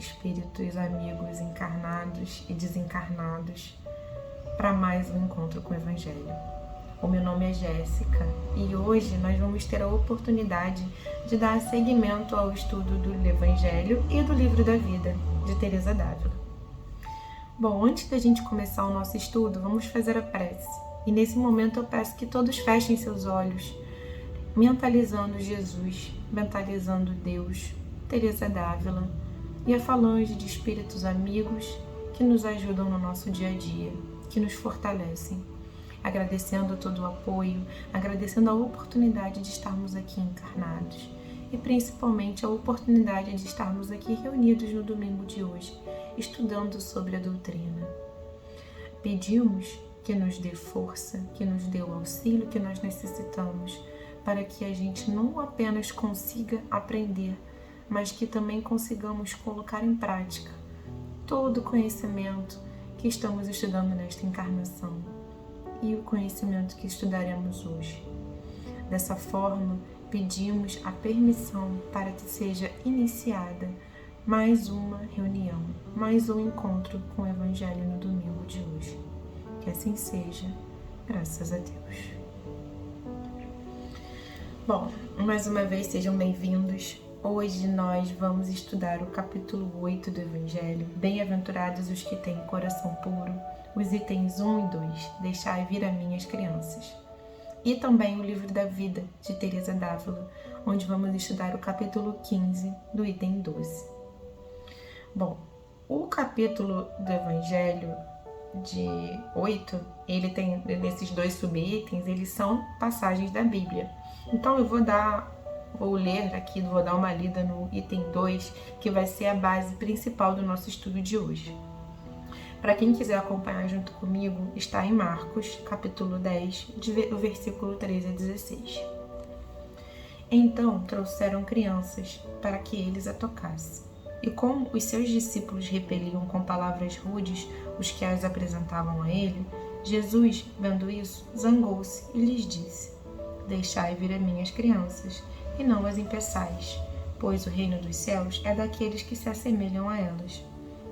espíritos amigos encarnados e desencarnados para mais um encontro com o Evangelho. O meu nome é Jéssica e hoje nós vamos ter a oportunidade de dar seguimento ao estudo do Evangelho e do Livro da Vida, de Teresa d'Ávila. Bom, antes da gente começar o nosso estudo, vamos fazer a prece. E nesse momento eu peço que todos fechem seus olhos, mentalizando Jesus, mentalizando Deus, Teresa d'Ávila e a falange de espíritos amigos que nos ajudam no nosso dia a dia, que nos fortalecem. Agradecendo todo o apoio, agradecendo a oportunidade de estarmos aqui encarnados e principalmente a oportunidade de estarmos aqui reunidos no domingo de hoje, estudando sobre a doutrina. Pedimos que nos dê força, que nos dê o auxílio que nós necessitamos para que a gente não apenas consiga aprender, mas que também consigamos colocar em prática todo o conhecimento que estamos estudando nesta encarnação e o conhecimento que estudaremos hoje. Dessa forma, pedimos a permissão para que seja iniciada mais uma reunião, mais um encontro com o Evangelho no domingo de hoje. Que assim seja, graças a Deus. Bom, mais uma vez sejam bem-vindos. Hoje nós vamos estudar o capítulo 8 do Evangelho, Bem-aventurados os que têm coração puro, os itens 1 e 2, Deixai vir a mim as crianças. E também o Livro da Vida, de Teresa d'Ávila, onde vamos estudar o capítulo 15, do item 12. Bom, o capítulo do Evangelho de 8, ele tem, nesses dois subitens, eles são passagens da Bíblia. Então eu vou ler aqui, vou dar uma lida no item 2, que vai ser a base principal do nosso estudo de hoje. Para quem quiser acompanhar junto comigo, está em Marcos, capítulo 10, do versículo 13 a 16. Então trouxeram crianças para que eles a tocassem. E como os seus discípulos repeliam com palavras rudes os que as apresentavam a ele, Jesus, vendo isso, zangou-se e lhes disse: Deixai vir a mim as crianças, e não as impeçais, pois o reino dos céus é daqueles que se assemelham a elas.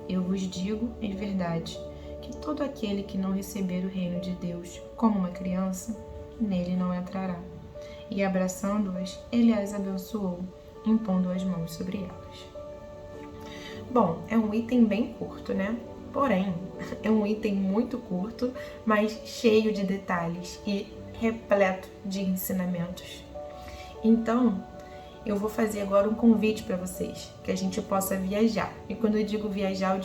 Eu vos digo, em verdade, que todo aquele que não receber o reino de Deus como uma criança, nele não entrará. E abraçando-as, ele as abençoou, impondo as mãos sobre elas. Bom, é um item bem curto, né? Porém, é um item muito curto, mas cheio de detalhes e repleto de ensinamentos. Então, eu vou fazer agora um convite para vocês, que a gente possa viajar. E quando eu digo viajar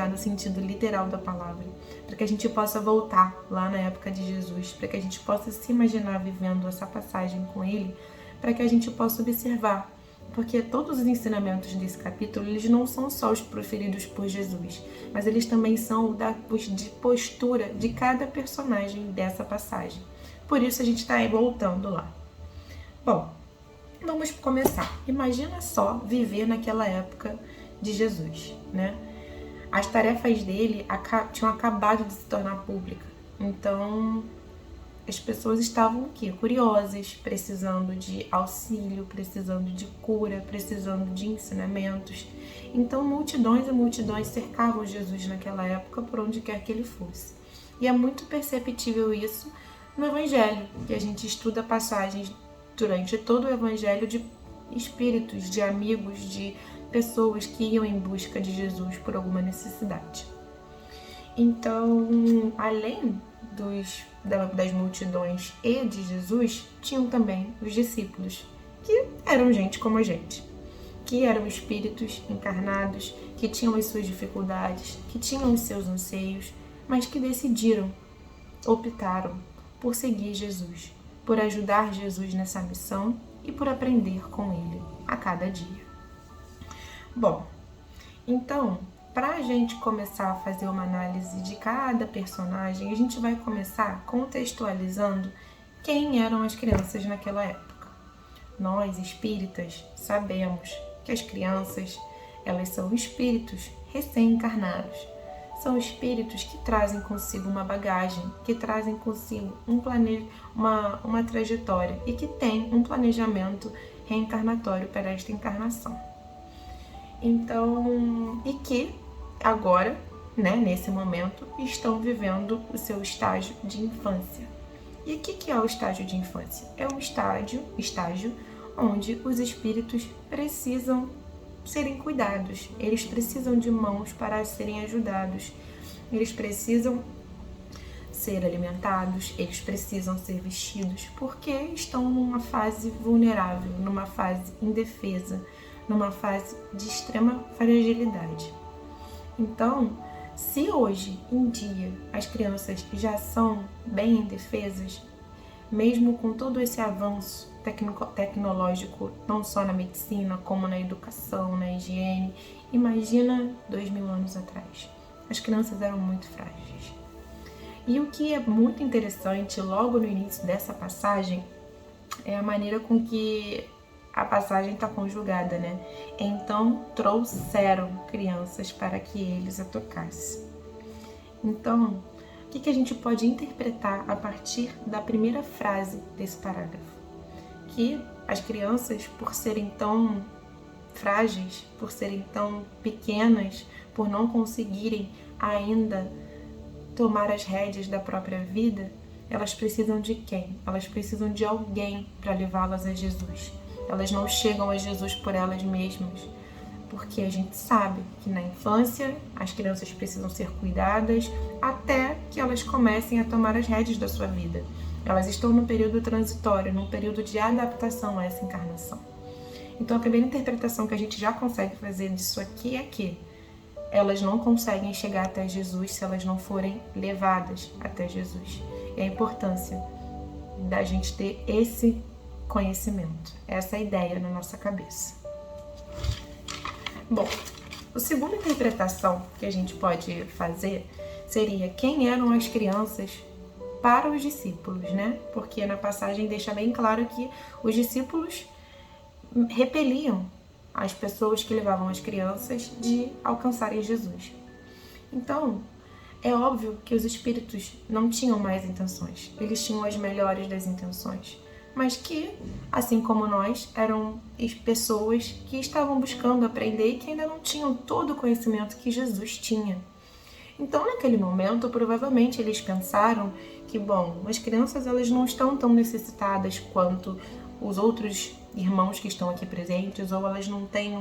no sentido literal da palavra, para que a gente possa voltar lá na época de Jesus, para que a gente possa se imaginar vivendo essa passagem com ele, para que a gente possa observar. Porque todos os ensinamentos desse capítulo, eles não são só os proferidos por Jesus, mas eles também são de postura de cada personagem dessa passagem. Por isso a gente está voltando lá. Bom, vamos começar. Imagina só viver naquela época de Jesus, né? As tarefas dele tinham acabado de se tornar públicas. Então, as pessoas estavam aqui, curiosas, precisando de auxílio, precisando de cura, precisando de ensinamentos. Então, multidões e multidões cercavam Jesus naquela época, por onde quer que ele fosse. E é muito perceptível isso no Evangelho, que a gente estuda passagens durante todo o Evangelho de espíritos, de amigos, de pessoas que iam em busca de Jesus por alguma necessidade. Então, além das multidões e de Jesus, tinham também os discípulos, que eram gente como a gente, que eram espíritos encarnados, que tinham as suas dificuldades, que tinham os seus anseios, mas que optaram por seguir Jesus, por ajudar Jesus nessa missão e por aprender com ele a cada dia. Bom, então, para a gente começar a fazer uma análise de cada personagem, a gente vai começar contextualizando quem eram as crianças naquela época. Nós, espíritas, sabemos que as crianças, elas são espíritos recém-encarnados. São espíritos que trazem consigo uma bagagem, que trazem consigo uma trajetória e que têm um planejamento reencarnatório para esta encarnação. Então, e que agora, né, nesse momento, estão vivendo o seu estágio de infância. E o que é o estágio de infância? É um estágio onde os espíritos precisam serem cuidados, eles precisam de mãos para serem ajudados, eles precisam ser alimentados, eles precisam ser vestidos, porque estão numa fase vulnerável, numa fase indefesa, numa fase de extrema fragilidade. Então, se hoje em dia as crianças já são bem indefesas, mesmo com todo esse avanço tecnológico, não só na medicina, como na educação, na higiene, imagina 2000 anos atrás. As crianças eram muito frágeis. E o que é muito interessante logo no início dessa passagem é a maneira com que a passagem está conjugada, né? Então trouxeram crianças para que eles a tocassem. Então, o que a gente pode interpretar a partir da primeira frase desse parágrafo? Que as crianças, por serem tão frágeis, por serem tão pequenas, por não conseguirem ainda tomar as rédeas da própria vida, elas precisam de quem? Elas precisam de alguém para levá-las a Jesus. Elas não chegam a Jesus por elas mesmas, porque a gente sabe que na infância as crianças precisam ser cuidadas até que elas comecem a tomar as rédeas da sua vida. Elas estão num período transitório, num período de adaptação a essa encarnação. Então a primeira interpretação que a gente já consegue fazer disso aqui é que elas não conseguem chegar até Jesus se elas não forem levadas até Jesus. E a importância da gente ter esse conhecimento, essa ideia na nossa cabeça. Bom, a segunda interpretação que a gente pode fazer seria quem eram as crianças para os discípulos, né? Porque na passagem deixa bem claro que os discípulos repeliam as pessoas que levavam as crianças de alcançarem Jesus. Então, é óbvio que os espíritos não tinham más intenções, eles tinham as melhores das intenções, mas que, assim como nós, eram pessoas que estavam buscando aprender e que ainda não tinham todo o conhecimento que Jesus tinha. Então, naquele momento, provavelmente eles pensaram que, bom, as crianças elas não estão tão necessitadas quanto os outros irmãos que estão aqui presentes, ou elas não têm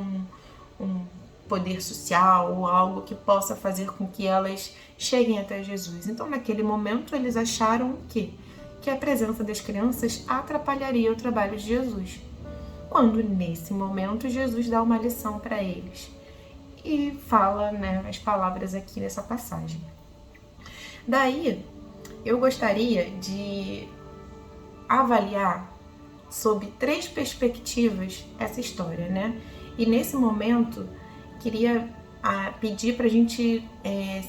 um poder social ou algo que possa fazer com que elas cheguem até Jesus. Então, naquele momento, eles acharam que a presença das crianças atrapalharia o trabalho de Jesus. Quando, nesse momento, Jesus dá uma lição para eles e fala, né, as palavras aqui nessa passagem. Daí, eu gostaria de avaliar sob 3 perspectivas essa história, né? E nesse momento, queria pedir para a gente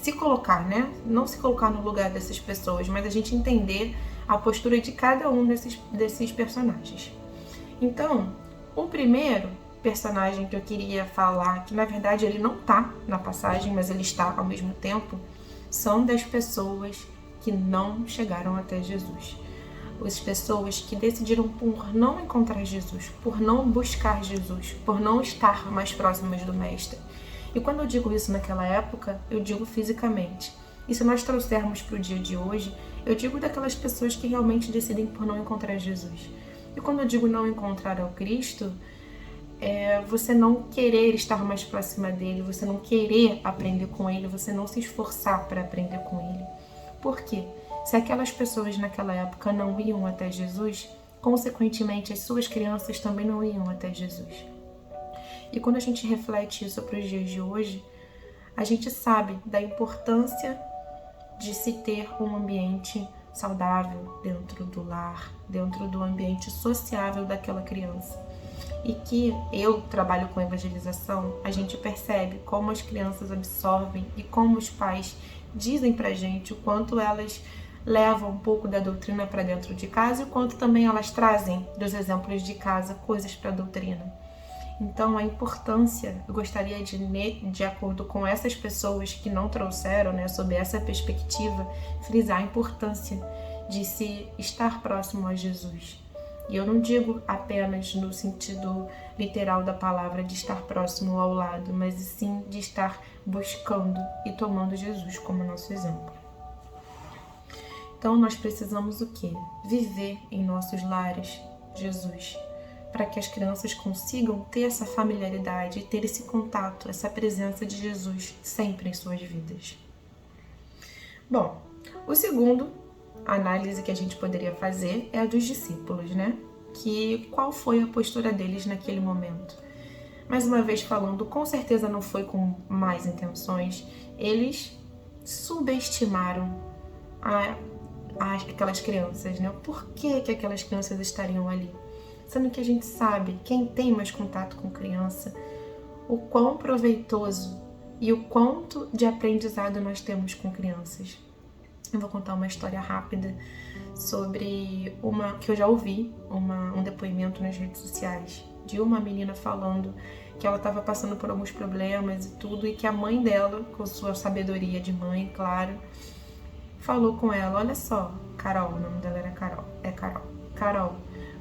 se colocar, né? Não se colocar no lugar dessas pessoas, mas a gente entender a postura de cada um desses personagens. Então, o primeiro personagem que eu queria falar, que na verdade ele não está na passagem, mas ele está ao mesmo tempo, são das pessoas que não chegaram até Jesus. As pessoas que decidiram por não encontrar Jesus, por não buscar Jesus, por não estar mais próximas do Mestre. E quando eu digo isso naquela época, eu digo fisicamente. E se nós trouxermos para o dia de hoje, eu digo daquelas pessoas que realmente decidem por não encontrar Jesus. E quando eu digo não encontrar ao Cristo, é você não querer estar mais próxima dele, você não querer aprender com ele, você não se esforçar para aprender com ele. Por quê? Se aquelas pessoas naquela época não iam até Jesus, consequentemente as suas crianças também não iam até Jesus. E quando a gente reflete isso para os dias de hoje, a gente sabe da importância de se ter um ambiente saudável dentro do lar, dentro do ambiente sociável daquela criança. E que eu trabalho com evangelização, a gente percebe como as crianças absorvem e como os pais dizem pra gente o quanto elas levam um pouco da doutrina para dentro de casa e o quanto também elas trazem dos exemplos de casa coisas para a doutrina. Então, a importância, eu gostaria de acordo com essas pessoas que não trouxeram, né, sob essa perspectiva, frisar a importância de se estar próximo a Jesus. E eu não digo apenas no sentido literal da palavra de estar próximo ao lado, mas sim de estar buscando e tomando Jesus como nosso exemplo. Então nós precisamos o quê? Viver em nossos lares Jesus, para que as crianças consigam ter essa familiaridade, ter esse contato, essa presença de Jesus sempre em suas vidas. Bom, o segundo análise que a gente poderia fazer é a dos discípulos, né? Qual foi a postura deles naquele momento? Mais uma vez falando, com certeza não foi com más intenções, eles subestimaram aquelas crianças, né? Por que aquelas crianças estariam ali? Sendo que a gente sabe, quem tem mais contato com criança, o quão proveitoso e o quanto de aprendizado nós temos com crianças. Eu vou contar uma história rápida sobre que eu já ouvi, um depoimento nas redes sociais de uma menina falando que ela estava passando por alguns problemas e tudo, e que a mãe dela, com sua sabedoria de mãe, claro, falou com ela: olha só, Carol, o nome dela era Carol, Carol,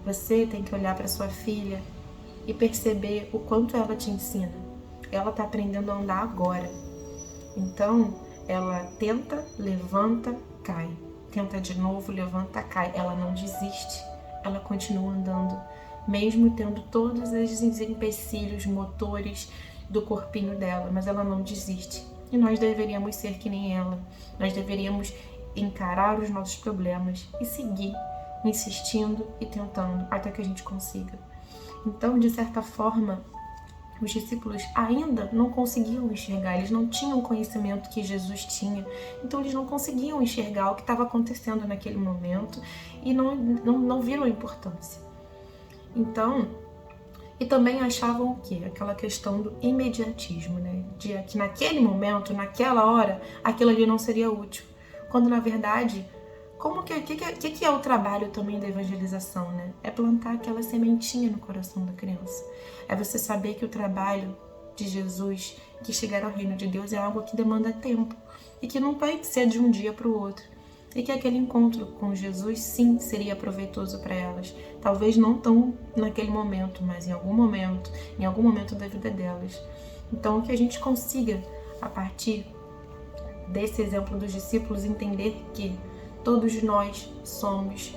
você tem que olhar para sua filha e perceber o quanto ela te ensina. Ela está aprendendo a andar agora. Então, ela tenta, levanta, cai. Tenta de novo, levanta, cai. Ela não desiste. Ela continua andando, mesmo tendo todos esses empecilhos motores do corpinho dela, mas ela não desiste. E nós deveríamos ser que nem ela. Nós deveríamos encarar os nossos problemas e seguir, insistindo e tentando até que a gente consiga. Então, de certa forma, os discípulos ainda não conseguiam enxergar, eles não tinham o conhecimento que Jesus tinha, então eles não conseguiam enxergar o que estava acontecendo naquele momento e não viram a importância. Então, e também achavam o quê? Aquela questão do imediatismo, né? De que naquele momento, naquela hora, aquilo ali não seria útil. Quando, na verdade, o que é o trabalho também da evangelização, né? É plantar aquela sementinha no coração da criança. É você saber que o trabalho de Jesus, que chegar ao reino de Deus, é algo que demanda tempo e que não vai ser de um dia para o outro. E que aquele encontro com Jesus, sim, seria proveitoso para elas. Talvez não tão naquele momento, mas em algum momento da vida delas. Então, que a gente consiga, a partir desse exemplo dos discípulos, entender que todos nós somos,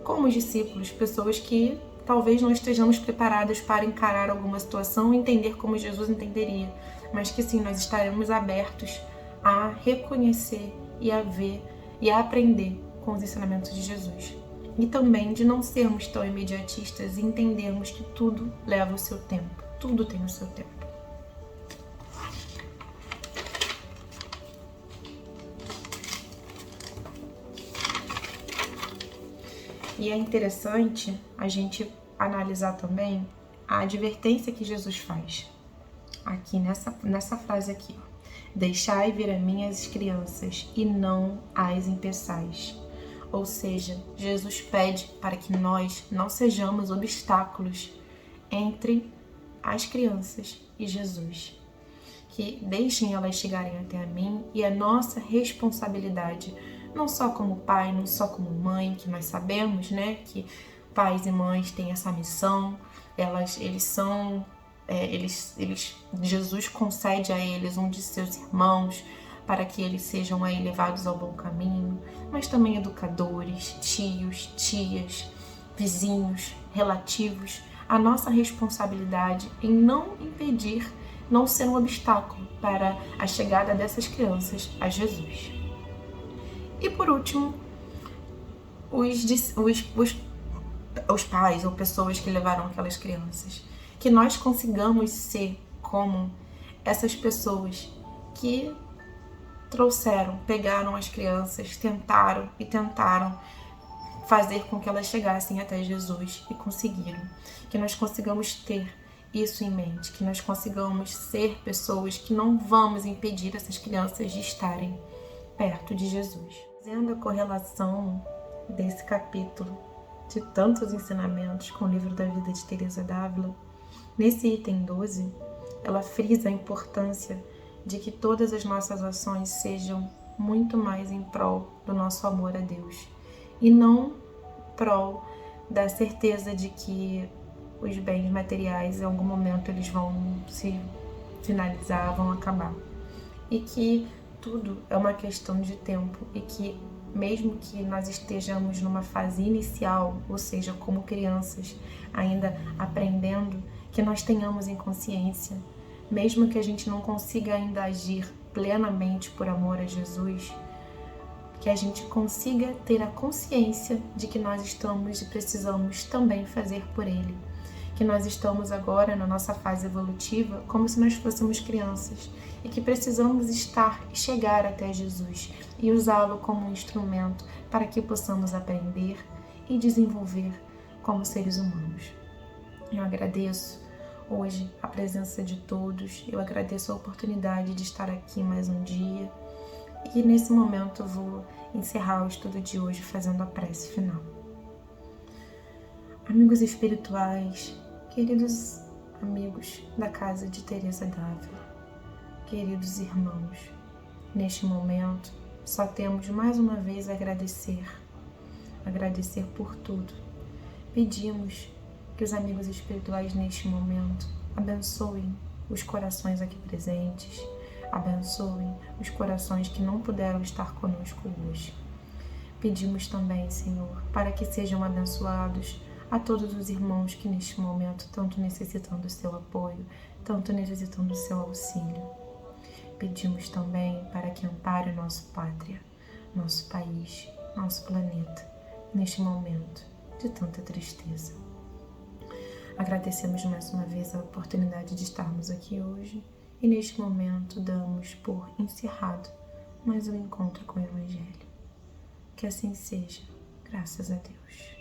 como os discípulos, pessoas que talvez não estejamos preparadas para encarar alguma situação e entender como Jesus entenderia, mas que sim, nós estaremos abertos a reconhecer e a ver e a aprender com os ensinamentos de Jesus. E também de não sermos tão imediatistas e entendermos que tudo leva o seu tempo, tudo tem o seu tempo. E é interessante a gente analisar também a advertência que Jesus faz. Aqui nessa frase aqui, ó. Deixai vir a mim as crianças e não as impeçais. Ou seja, Jesus pede para que nós não sejamos obstáculos entre as crianças e Jesus. Que deixem elas chegarem até a mim, e é nossa responsabilidade, não só como pai, não só como mãe, que nós sabemos, né, que pais e mães têm essa missão, Jesus concede a eles um de seus irmãos para que eles sejam aí levados ao bom caminho, mas também educadores, tios, tias, vizinhos, relativos. A nossa responsabilidade em não impedir, não ser um obstáculo para a chegada dessas crianças a Jesus. E por último, os pais ou pessoas que levaram aquelas crianças. Que nós consigamos ser como essas pessoas que pegaram as crianças, tentaram fazer com que elas chegassem até Jesus e conseguiram. Que nós consigamos ter isso em mente, que nós consigamos ser pessoas que não vamos impedir essas crianças de estarem perto de Jesus. Fazendo a correlação desse capítulo de tantos ensinamentos com o livro da vida de Teresa d'Ávila, nesse item 12, ela frisa a importância de que todas as nossas ações sejam muito mais em prol do nosso amor a Deus e não prol da certeza de que os bens materiais em algum momento eles vão se finalizar, vão acabar. E que tudo é uma questão de tempo e que mesmo que nós estejamos numa fase inicial, ou seja, como crianças, ainda aprendendo, que nós tenhamos em consciência, mesmo que a gente não consiga ainda agir plenamente por amor a Jesus, que a gente consiga ter a consciência de que nós estamos e precisamos também fazer por Ele. Que nós estamos agora na nossa fase evolutiva como se nós fôssemos crianças e que precisamos estar e chegar até Jesus e usá-lo como um instrumento para que possamos aprender e desenvolver como seres humanos. Eu agradeço hoje a presença de todos, eu agradeço a oportunidade de estar aqui mais um dia e nesse momento eu vou encerrar o estudo de hoje fazendo a prece final. Amigos espirituais, queridos amigos da casa de Teresa d'Ávila, queridos irmãos, neste momento só temos mais uma vez a agradecer por tudo. Pedimos que os amigos espirituais neste momento abençoem os corações aqui presentes, abençoem os corações que não puderam estar conosco hoje. Pedimos também, Senhor, para que sejam abençoados a todos os irmãos que neste momento tanto necessitam do seu apoio, tanto necessitam do seu auxílio. Pedimos também para que ampare nossa pátria, nosso país, nosso planeta, neste momento de tanta tristeza. Agradecemos mais uma vez a oportunidade de estarmos aqui hoje e neste momento damos por encerrado mais um encontro com o Evangelho. Que assim seja, graças a Deus.